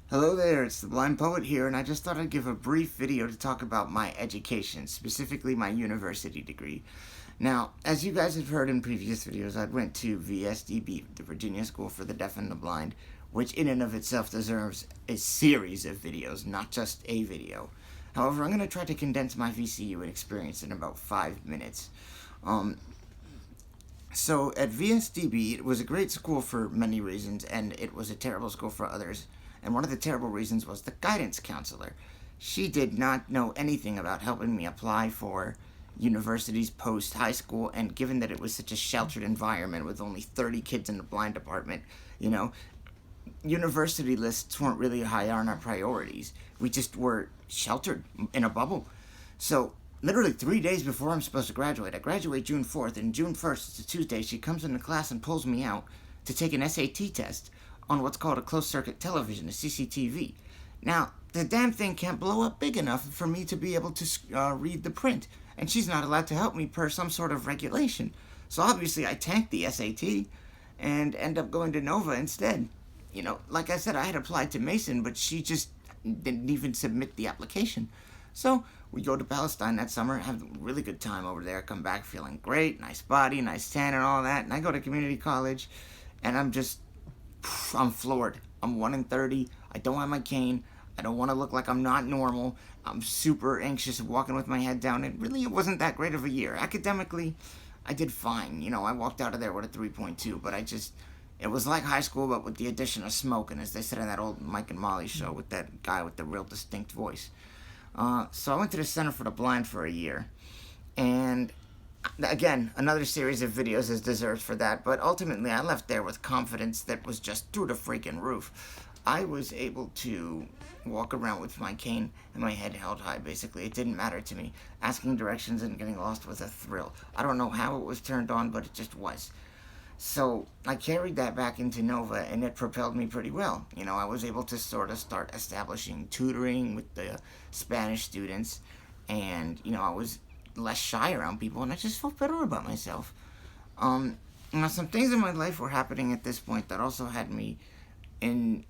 Hello there, it's the Blind Poet here, and I just thought I'd give a brief video to talk about my education, specifically my university degree. Now, as you guys have heard in previous videos, I went to VSDB, the Virginia School for the Deaf and the Blind, which in and of itself deserves a series of videos, not just a video. However, I'm going to try to condense my VCU experience in about 5 minutes. So at VSDB, it was a great school for many reasons, and it was a terrible school for others. And one of the terrible reasons was the guidance counselor. She did not know anything about helping me apply for universities post high school, and given that it was such a sheltered environment with only 30 kids in the blind department, you know, university lists weren't really high on our priorities. We just were sheltered in a bubble. So literally 3 days before I'm supposed to graduate, I graduate June 4th, and June 1st, it's a Tuesday, she comes into class and pulls me out to take an SAT test on what's called a closed circuit television, a CCTV. Now, the damn thing can't blow up big enough for me to be able to read the print, and she's not allowed to help me per some sort of regulation. So obviously I tanked the SAT and end up going to Nova instead. Like I said, I had applied to Mason, but she just didn't even submit the application. So we go to Palestine that summer, have a really good time over there, come back feeling great, nice body, nice tan and all that, and I go to community college, and I'm floored. I'm 1 in 30. I don't have my cane. I don't want to look like I'm not normal. I'm super anxious walking with my head down. It wasn't that great of a year. Academically, I did fine. I walked out of there with a 3.2, but it was like high school, but with the addition of smoke, and as they said in that old Mike and Molly show with that guy with the real distinct voice. So I went to the Center for the Blind for a year, and again, another series of videos is deserved for that, but ultimately I left there with confidence that was just through the freaking roof. I was able to walk around with my cane and my head held high, basically. It didn't matter to me. Asking directions and getting lost was a thrill. I don't know how it was turned on, but it just was. So I carried that back into Nova, and it propelled me pretty well. I was able to sort of start establishing tutoring with the Spanish students, and, I was less shy around people, and I just felt better about myself. Now, some things in my life were happening at this point that also had me in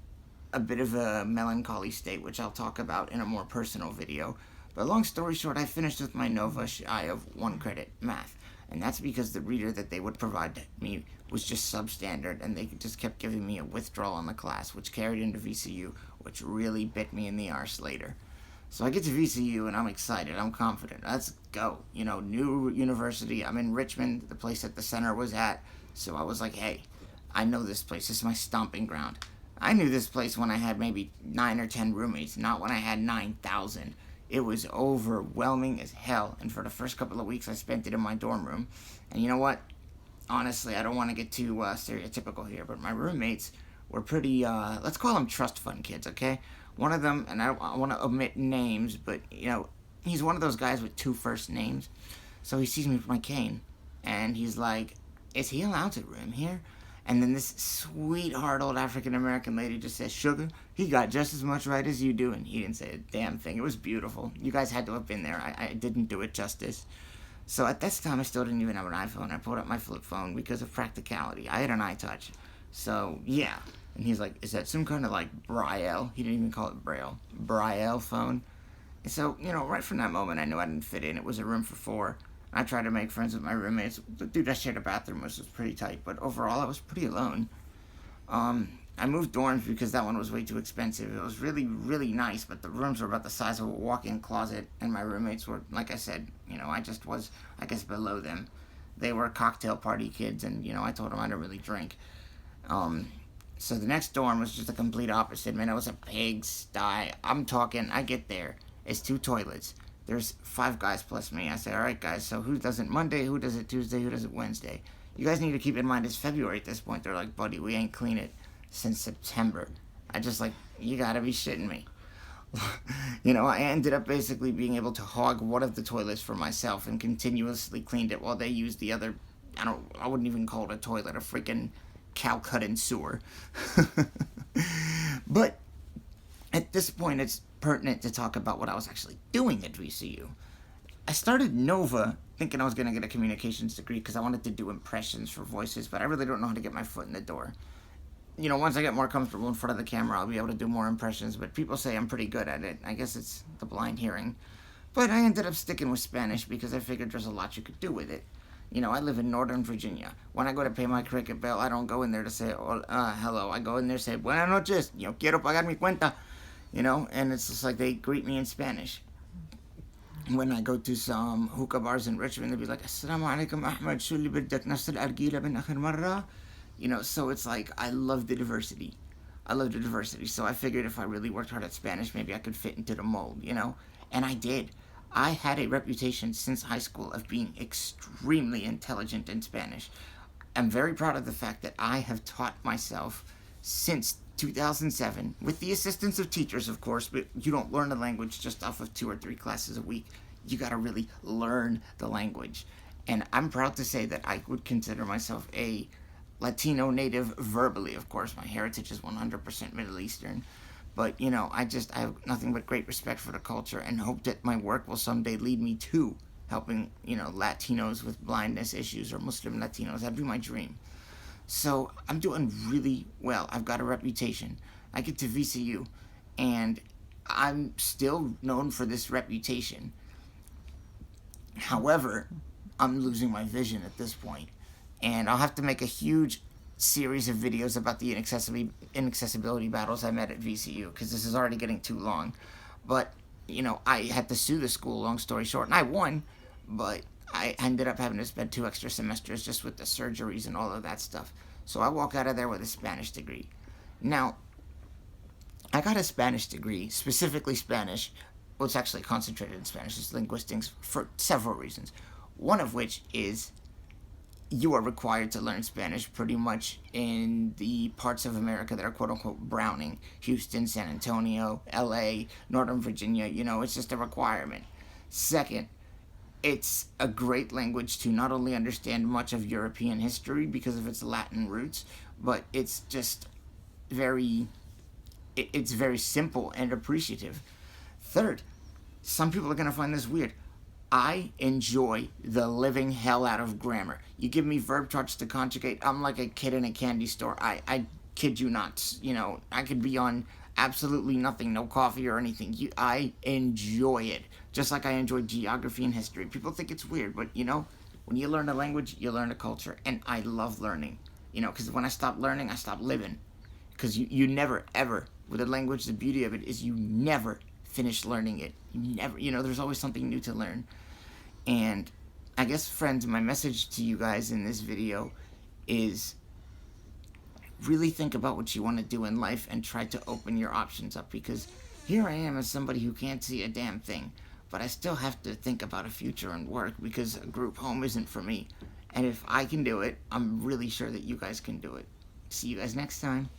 a bit of a melancholy state, which I'll talk about in a more personal video. But long story short, I finished with my Nova shy of 1 credit math. And that's because the reader that they would provide me was just substandard, and they just kept giving me a withdrawal on the class, which carried into VCU, which really bit me in the arse later. So I get to VCU, and I'm excited. I'm confident. Let's go. New university. I'm in Richmond, the place that the center was at. So I was like, hey, I know this place. This is my stomping ground. I knew this place when I had maybe 9 or 10 roommates, not when I had 9,000. It was overwhelming as hell, and for the first couple of weeks I spent it in my dorm room. And you know what? Honestly, I don't want to get too stereotypical here, but my roommates were pretty, let's call them trust fund kids, okay? One of them, and I want to omit names, but, he's one of those guys with 2 first names. So he sees me with my cane, and he's like, is he allowed to room here? And then this sweetheart old African-American lady just says, sugar, he got just as much right as you do. And he didn't say a damn thing. It was beautiful. You guys had to have been there. I didn't do it justice. So at this time, I still didn't even have an iPhone. I pulled up my flip phone because of practicality. I had an iTouch. So, yeah. And he's like, is that some kind of like Braille? He didn't even call it Braille. Braille phone. And so, right from that moment, I knew I didn't fit in. It was a room for 4. I tried to make friends with my roommates. The dude I shared a bathroom with was pretty tight, but overall I was pretty alone. I moved dorms because that one was way too expensive. It was really, really nice, but the rooms were about the size of a walk-in closet, and my roommates were, like I said, I just was, I guess, below them. They were cocktail party kids, and, I told them I don't really drink. So the next dorm was just the complete opposite, man. It was a pigsty. I'm talking, I get there. It's 2 toilets. There's 5 guys plus me. I say, all right, guys, so who does it Monday, who does it Tuesday, who does it Wednesday? You guys need to keep in mind it's February at this point. They're like, buddy, we ain't cleaned it since September. I just like, you gotta be shitting me. I ended up basically being able to hog one of the toilets for myself and continuously cleaned it while they used the other, I wouldn't even call it a toilet, a freaking Calcutta sewer. But at this point, it's pertinent to talk about what I was actually doing at VCU. I started Nova thinking I was going to get a communications degree because I wanted to do impressions for voices, but I really don't know how to get my foot in the door. once I get more comfortable in front of the camera, I'll be able to do more impressions. But people say I'm pretty good at it. I guess it's the blind hearing. But I ended up sticking with Spanish because I figured there's a lot you could do with it. I live in Northern Virginia. When I go to pay my cricket bill, I don't go in there to say, hello. I go in there to say, buenas noches, quiero pagar mi cuenta. And it's just like they greet me in Spanish. When I go to some hookah bars in Richmond, they'll be like, Assalamu alaikum Ahmad, shulli بدك نفس الأرجيلة من آخر مرة. So it's like, I love the diversity. So I figured if I really worked hard at Spanish, maybe I could fit into the mold, And I did. I had a reputation since high school of being extremely intelligent in Spanish. I'm very proud of the fact that I have taught myself since 2007, with the assistance of teachers, of course, but you don't learn the language just off of 2 or 3 classes a week. You gotta really learn the language. And I'm proud to say that I would consider myself a Latino native verbally. Of course, my heritage is 100% Middle Eastern. But, I have nothing but great respect for the culture and hope that my work will someday lead me to helping, Latinos with blindness issues or Muslim Latinos. That'd be my dream. So I'm doing really well. I've got a reputation. I get to VCU, and I'm still known for this reputation. However, I'm losing my vision at this point, and I'll have to make a huge series of videos about the inaccessibility battles I met at VCU, because this is already getting too long. But, I had to sue the school, long story short, and I won, but I ended up having to spend 2 extra semesters just with the surgeries and all of that stuff. So I walk out of there with a Spanish degree. Now, I got a Spanish degree, specifically Spanish. Well, it's actually concentrated in Spanish. It's linguistics for several reasons. One of which is you are required to learn Spanish pretty much in the parts of America that are quote-unquote browning. Houston, San Antonio, LA, Northern Virginia, it's just a requirement. Second, it's a great language to not only understand much of European history because of its Latin roots, but it's just it's very simple and appreciative. Third, some people are going to find this weird. I enjoy the living hell out of grammar. You give me verb charts to conjugate, I'm like a kid in a candy store. I kid you not. I could be on absolutely nothing, no coffee or anything. I enjoy it. Just like I enjoy geography and history. People think it's weird, but when you learn a language, you learn a culture. And I love learning. Because when I stop learning, I stop living. Because you never, ever, with a language, the beauty of it is you never finish learning it. You never, there's always something new to learn. And I guess, friends, my message to you guys in this video is really think about what you want to do in life and try to open your options up, because here I am as somebody who can't see a damn thing, but I still have to think about a future and work because a group home isn't for me. And if I can do it, I'm really sure that you guys can do it. See you guys next time.